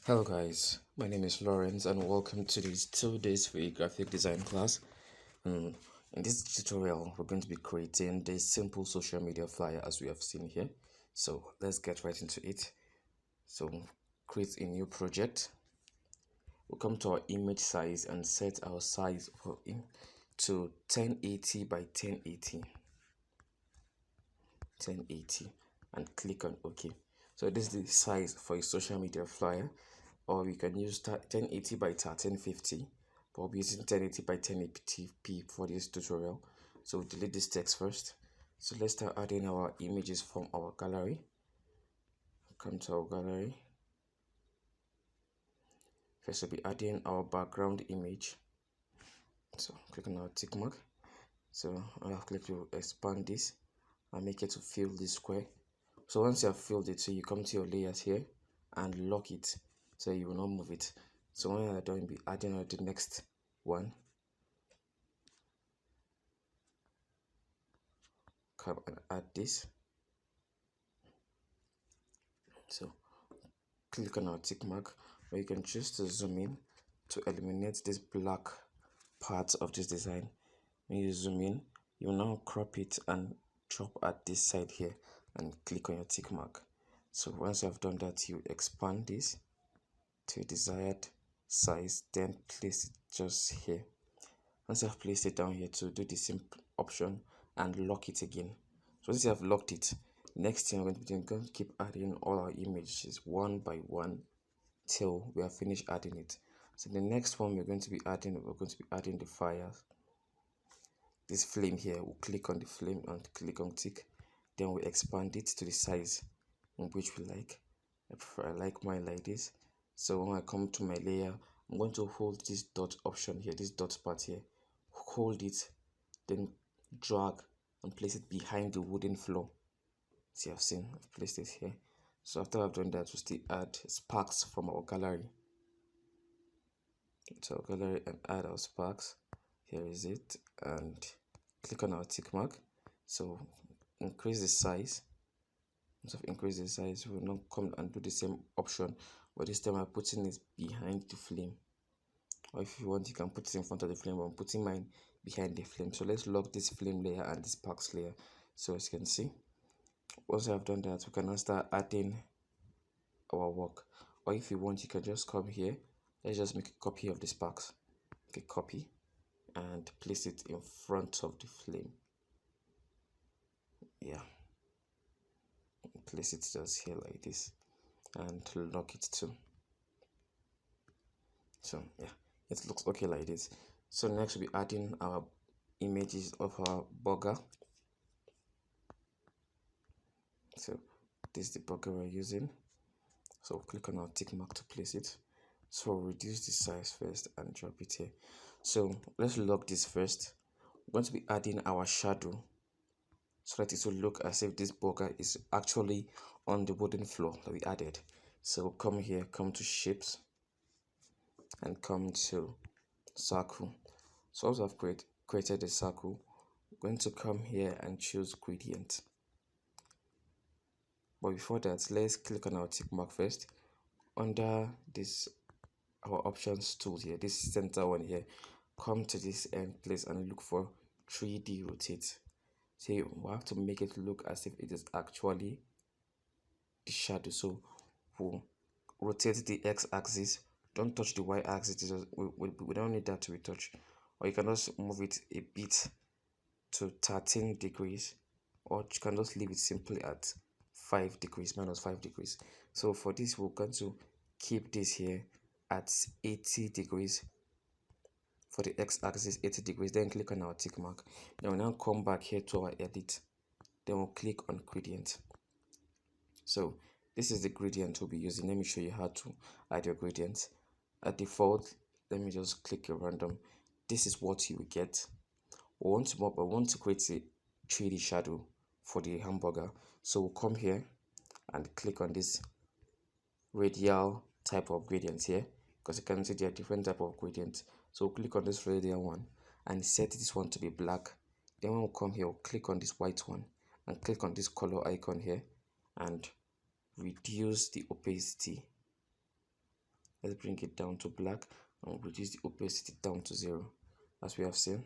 Hello guys, my name is Lawrence and welcome to this 2 days free graphic design class. In this tutorial, we're going to be creating this simple social media flyer as we have seen here. So let's get right into it. So create a new project. We'll come to our image size and set our size to 1080 by 1080 and click on OK. So this is the size for a social media flyer, or we can use 1080 by 1350, but we'll be using 1080 by 1080p for this tutorial. So delete this text first. So let's start adding our images from our gallery. Come to our gallery. First we'll be adding our background image. So click on our tick mark. So I'll click to expand this and make it to fill this square. So once you have filled it, so you come to your layers here and lock it so you will not move it. So when you're done, be adding the next one. Come and add this. So click on our tick mark, or you can choose to zoom in to eliminate this black part of this design. When you zoom in, you will now crop it and drop at this side here and click on your tick mark. So once you have done that, you expand this to a desired size, then place it just here. Once you have placed it down here, to do the same option and lock it again. So once you have locked it, next thing we're going to keep adding all our images one by one till we have finished adding it. So the next one we're going to be adding the fires. This flame here, we'll click on the flame and click on tick, then we expand it to the size in which we like. I like mine like this. So when I come to my layer, I'm going to hold this dot option here, this dot part here, hold it, then drag and place it behind the wooden floor. See, I've placed it here. So after I've done that, we'll still add sparks from our gallery. So our gallery and add our sparks. Here is it, and click on our tick mark. So increase the size. Once I've increased the size, we'll now come and do the same option, but this time I'm putting it behind the flame. Or if you want, you can put it in front of the flame, but I'm putting mine behind the flame. So let's lock this flame layer and this sparks layer. So as you can see, once I've done that, we can now start adding our work. Or if you want, you can just come here. Let's just make a copy of the sparks. Make a copy and place it in front of the flame. Yeah, place it just here like this and lock it too. So yeah, it looks okay like this. So next we'll be adding our images of our burger. So this is the burger we're using. So click on our tick mark to place it. So reduce the size first and drop it here. So let's lock this first. We're going to be adding our shadow so that it will look as if this burger is actually on the wooden floor that we added. So come here, come to shapes and come to circle. So once I've created the circle, I'm going to come here and choose gradient. But before that, let's click on our tick mark first. Under this our options tool here, this center one here, come to this end place and look for 3D rotate. So we have to make it look as if it is actually the shadow. So we'll rotate the x-axis, don't touch the y-axis, we don't need that to be touched. Or you can just move it a bit to 13 degrees, or you can just leave it simply at 5 degrees, minus 5 degrees. So for this, we're going to keep this here at 80 degrees for the x-axis, 80 degrees. Then click on our tick mark. Then we'll now come back here to our edit. Then we'll click on gradient. So this is the gradient we'll be using. Let me show you how to add your gradient. At default, let me just click a random. This is what you will get. We want to create a 3D shadow for the hamburger. So we'll come here and click on this radial type of gradient here, because you can see there are different type of gradients. So we'll click on this radial one and set this one to be black. Then when we come here, we'll click on this white one and click on this color icon here and reduce the opacity Let's bring it down to black and reduce the opacity down to 0, as we have seen.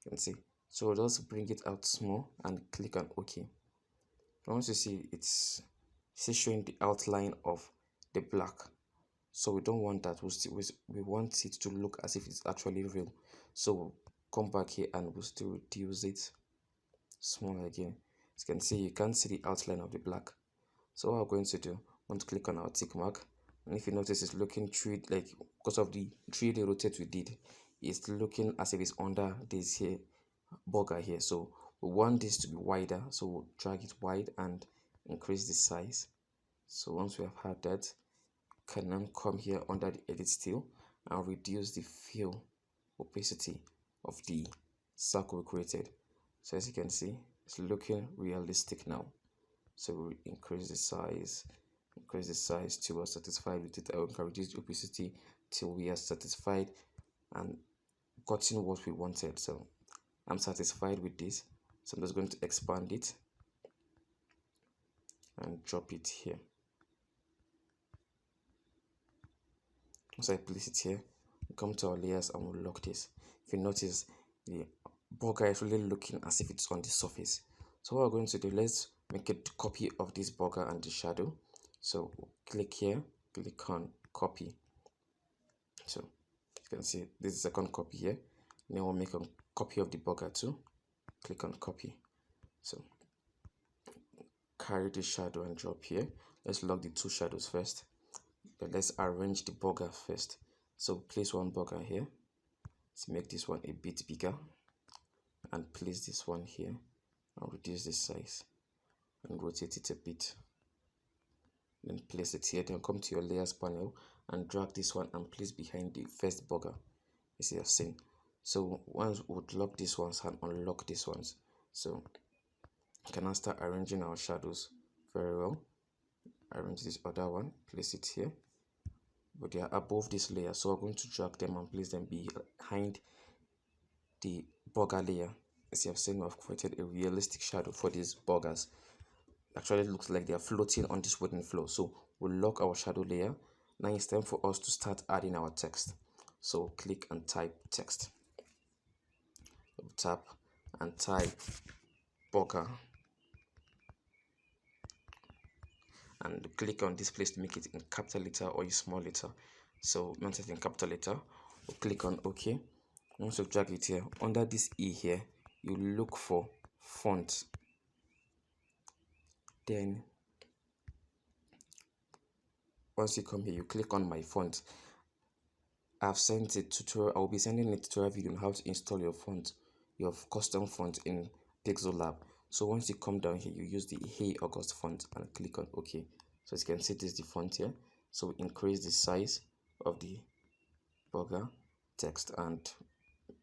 You can see. So just bring it out small and click on OK. Once you see it's showing the outline of the black, so we don't want that. We want it to look as if it's actually real. So we'll come back here and we'll still reduce it small again. As you can see, you can't see the outline of the black. So what we're going to do, want to click on our tick mark, and if you notice, it's looking like because of the 3D rotate we did, it's looking as if it's under this here border here. So we want this to be wider, so we'll drag it wide and increase the size. So once we have had that, can then come here under the edit style and reduce the fill opacity of the circle we created. So as you can see, it's looking realistic now. So we increase the size till we're satisfied with it. I can reduce the opacity till we are satisfied and gotten what we wanted. So I'm satisfied with this, so I'm just going to expand it and drop it here. Once I place it here, we come to our layers and we'll lock this. If you notice, the burger is really looking as if it's on the surface. So what we're going to do, let's make a copy of this burger and the shadow. So click here, click on copy. So you can see this is the second copy here. Then we'll make a copy of the burger too. Click on copy. So carry the shadow and drop here. Let's lock the two shadows first. But let's arrange the burger first. So place one burger here. Let's make this one a bit bigger and place this one here and reduce the size and rotate it a bit. Then place it here. Then come to your layers panel and drag this one and place behind the first burger, as you have seen. So once we would lock these ones and unlock these ones, so we can now start arranging our shadows very well. Arrange this other one, place it here, but they are above this layer, so we're going to drag them and place them behind the burger layer. As you have seen, we've created a realistic shadow for these burgers. Actually, it looks like they are floating on this wooden floor. So we'll lock our shadow layer. Now it's time for us to start adding our text. So click and type text. Tap and type burger and click on this place to make it in capital letter or a small letter. So once it's in capital letter, we'll click on OK. Once you drag it here, under this E here, you look for font. Then once you come here, you click on my font. I've sent a tutorial. I'll be sending a tutorial video on how to install your font, your custom font in Pixellab. So once you come down here, you use the Hey August font and click on OK. So as you can see, this is the font here. So we increase the size of the burger text and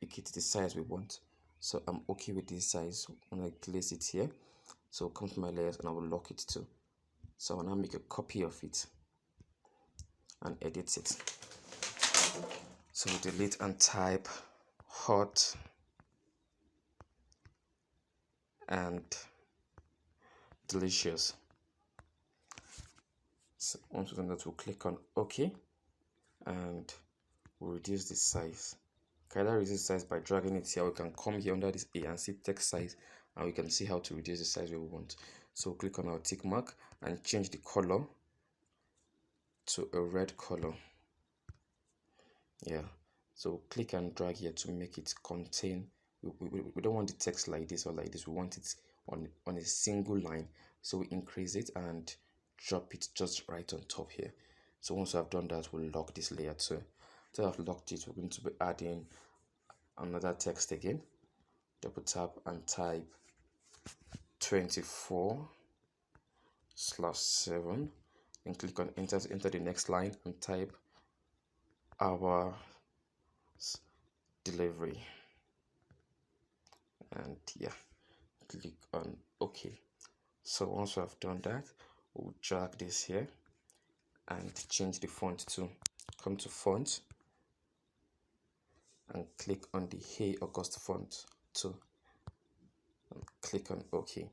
make it the size we want. So I'm okay with this size when I place it here. So come to my layers and I will lock it too. So I'll now make a copy of it and edit it. So delete and type hot and delicious. So once we've done that, we'll click on OK and we'll reduce the size. Can either reduce the size by dragging it here. We can come here under this A and see text size, and we can see how to reduce the size we want. So click on our tick mark and change the color to a red color. Yeah, so click and drag here to make it contain. We don't want the text like this or like this. We want it on a single line. So we increase it and drop it just right on top here. So once I've done that, we'll lock this layer too. After I've locked it, we're going to be adding another text again. Double tap and type 24/7 and click on enter to enter the next line and type our delivery, and yeah, click on OK. So once we have done that, we'll drag this here and change the font to come to font and click on the Hey August font too and click on OK.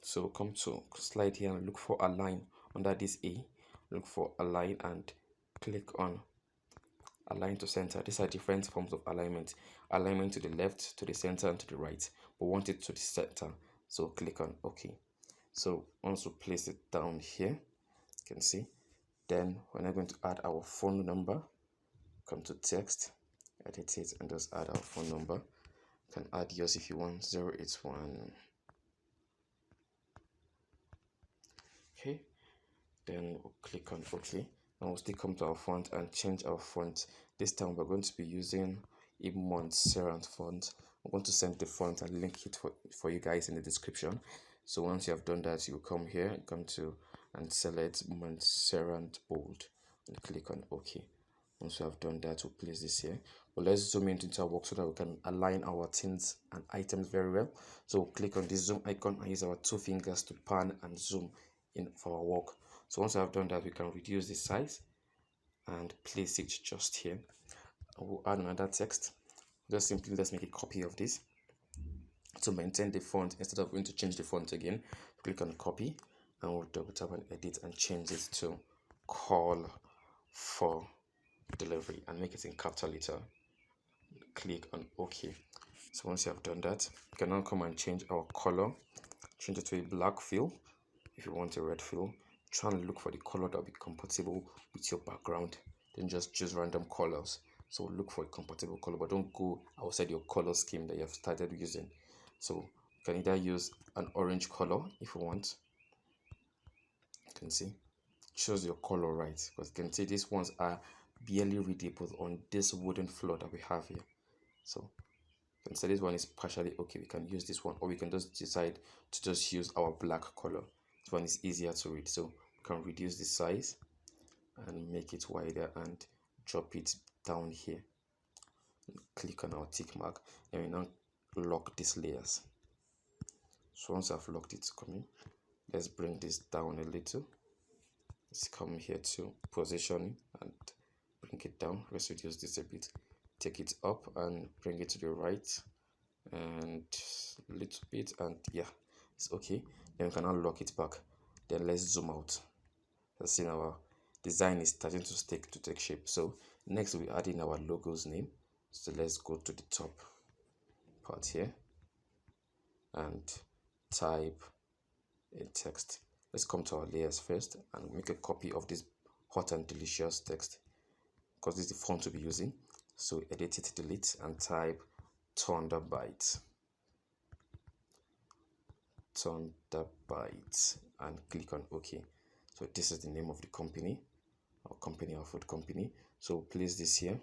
So come to slide here and look for a line under this A, look for a line and click on align to center. These are different forms of alignment. Alignment to the left, to the center, and to the right. But want it to the center. So click on OK. So once we place it down here, you can see. Then we're now going to add our phone number. Come to text, edit it, and just add our phone number. You can add yours if you want, 081. Okay. Then we'll click on OK. And we'll still come to our font and change our font. This time we're going to be using a Montserrat font. I'm going to send the font and link it for you guys in the description. So once you have done that, you come here, come to and select Montserrat bold and click on OK. Once we have done that, we'll place this here. But let's zoom into our work so that we can align our things and items very well. So we'll click on this zoom icon and use our two fingers to pan and zoom in for our work. So once I've done that, we can reduce the size and place it just here. We'll add another text. Just simply let's make a copy of this. To maintain the font, instead of going to change the font again, click on copy and we'll double tap and edit and change it to call for delivery and make it in capital letter. Click on OK. So once you have done that, you can now come and change our color. Change it to a black fill. If you want a red fill, try and look for the color that will be compatible with your background. Then just choose random colors. So look for a compatible color, but don't go outside your color scheme that you have started using. So you can either use an orange color if you want. You can see, choose your color right, because you can see these ones are barely readable on this wooden floor that we have here. So you can say this one is partially okay. We can use this one, or we can just decide to just use our black color. This one is easier to read, so we can reduce the size and make it wider and drop it down here. Click on our tick mark and we now lock these layers. So once I've locked it, come in. Let's bring this down a little. Let's come here to position and bring it down. Let's reduce this a bit. Take it up and bring it to the right and a little bit, and yeah, it's okay. Then we can now lock it back. Then let's zoom out. Let's see our design is starting to take shape. So next we add in our logo's name. So let's go to the top part here and type a text. Let's come to our layers first and make a copy of this hot and delicious text, because this is the font we'll be using. So edit it, delete, and type Thunderbite. Thunderbite, and click on OK. So this is the name of the company, our food company. So place this here.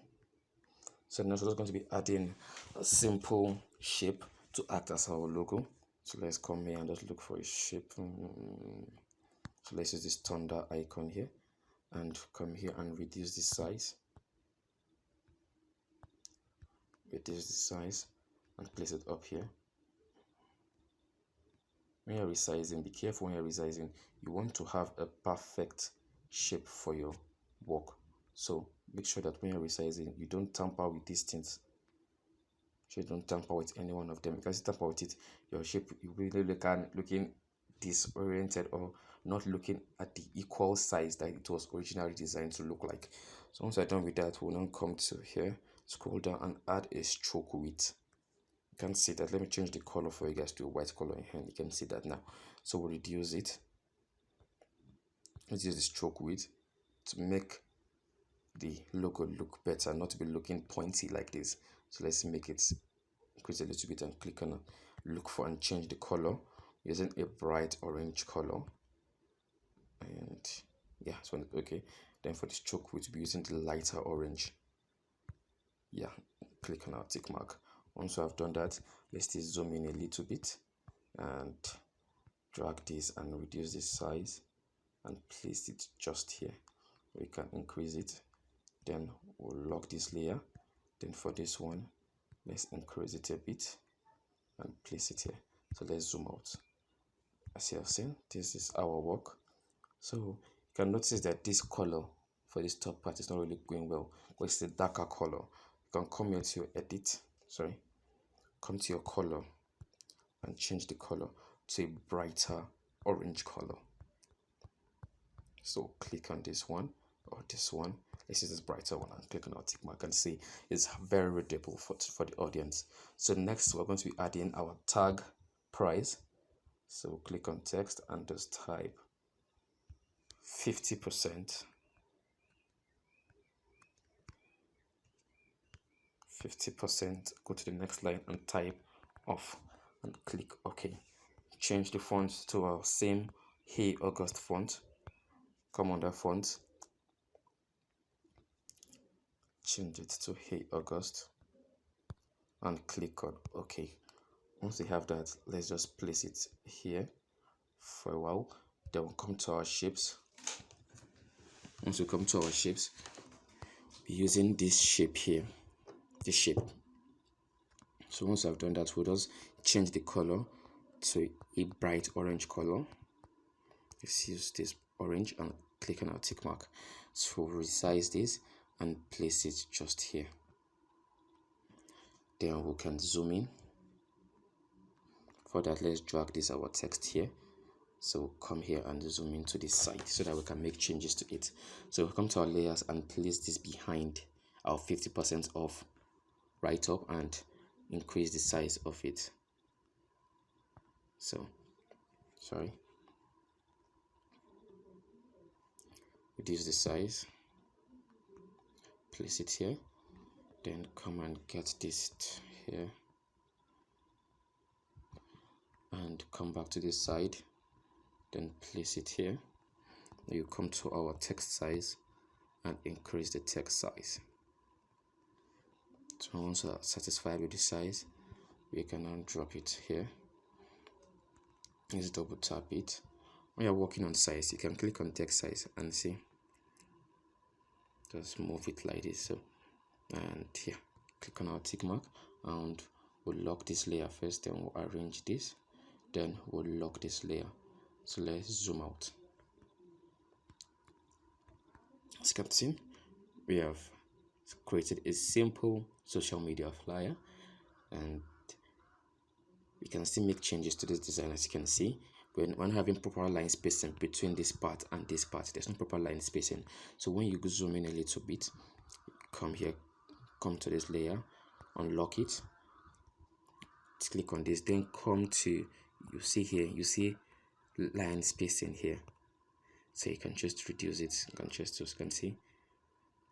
So now we're just going to be adding a simple shape to act as our logo. So let's come here and just look for a shape. So let's use this thunder icon here and come here and reduce the size. Reduce the size and place it up here. When you're resizing, be careful when you're resizing. You want to have a perfect shape for your work. So make sure that when you're resizing, you don't tamper with these things. So you don't tamper with any one of them, because you tamper with it, your shape you really looking disoriented or not looking at the equal size that it was originally designed to look like. So once I'm done with that, we'll now come to here, scroll down and add a stroke width. You can see that. Let me change the color for you guys to a white color in here. You can see that now. So we'll reduce it. Let's use the stroke width to make the logo look better, not to be looking pointy like this. So let's make it increase a little bit and click on look for and change the color using a bright orange color. And yeah, so okay. Then for the stroke width, we'll be using the lighter orange. Yeah, click on our tick mark. Once we have done that, let's just zoom in a little bit and drag this and reduce the size and place it just here. We can increase it. Then we'll lock this layer. Then for this one, let's increase it a bit and place it here. So let's zoom out. As you have seen, this is our work. So you can notice that this color for this top part is not really going well, but it's a darker color. You can come here to your edit, come to your color and change the color to a brighter orange color. So click on this one or this one. let's use this brighter one and click on our tick mark and see it's very readable for the audience. So next we're going to be adding our tag price. So click on text and just type 50%. 50%, go to the next line and type off and click OK. Change the font to our same Hey August font. Come under font, change it to Hey August and click on OK. Once we have that, let's just place it here for a while. Then we'll come to our shapes. Once we come to our shapes, we're using this shape here, this shape. So once I've done that, we'll just change the color to a bright orange color. Let's use this orange and click on our tick mark. So we'll resize this and place it just here. Then we can zoom in. For that, let's drag this our text here. So we'll come here and zoom into this side so that we can make changes to it. So we'll come to our layers and place this behind our 50% off right up and increase the size of it. So reduce the size, place it here, then come and get this here and come back to this side, then place it here. Now you come to our text size and increase the text size. So once we are satisfied with the size, we can now drop it here. Let's double tap it. When you're working on size, you can click on text size and see. Just move it like this. So, and here, click on our tick mark and we'll lock this layer first, then we'll arrange this, then we'll lock this layer. So let's zoom out. As you can see, we have created a simple social media flyer, and we can still make changes to this design. As you can see, when having proper line spacing between this part and this part, there's no proper line spacing. So when you zoom in a little bit, come here, come to this layer, unlock it, click on this, then come to, you see here, you see line spacing here. So you can just reduce it, you can just, as you can see,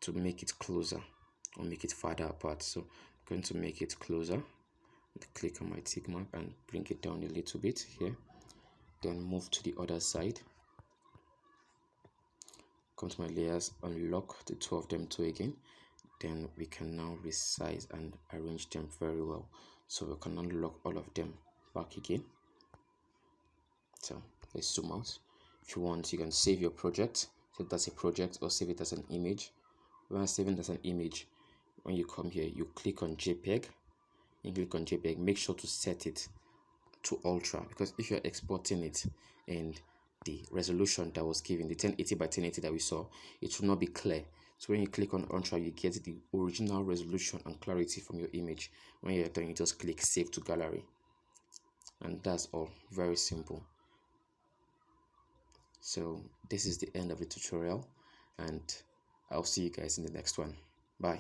to make it closer or make it farther apart. So I'm going to make it closer. Click on my tick mark and bring it down a little bit here. Then move to the other side. Come to my layers, unlock the two of them too again. Then we can now resize and arrange them very well. So we can unlock all of them back again. So let's zoom out. If you want, you can save your project, save it as a project or save it as an image. When I'm saving it as an image, when you come here, you click on JPEG. You click on JPEG, make sure to set it to ultra, because if you're exporting it and the resolution that was given, the 1080 by 1080 that we saw, it should not be clear. So when you click on ultra, you get the original resolution and clarity from your image. When you're done, you just click save to gallery, and that's all. Very simple. So this is the end of the tutorial, and I'll see you guys in the next one. Bye.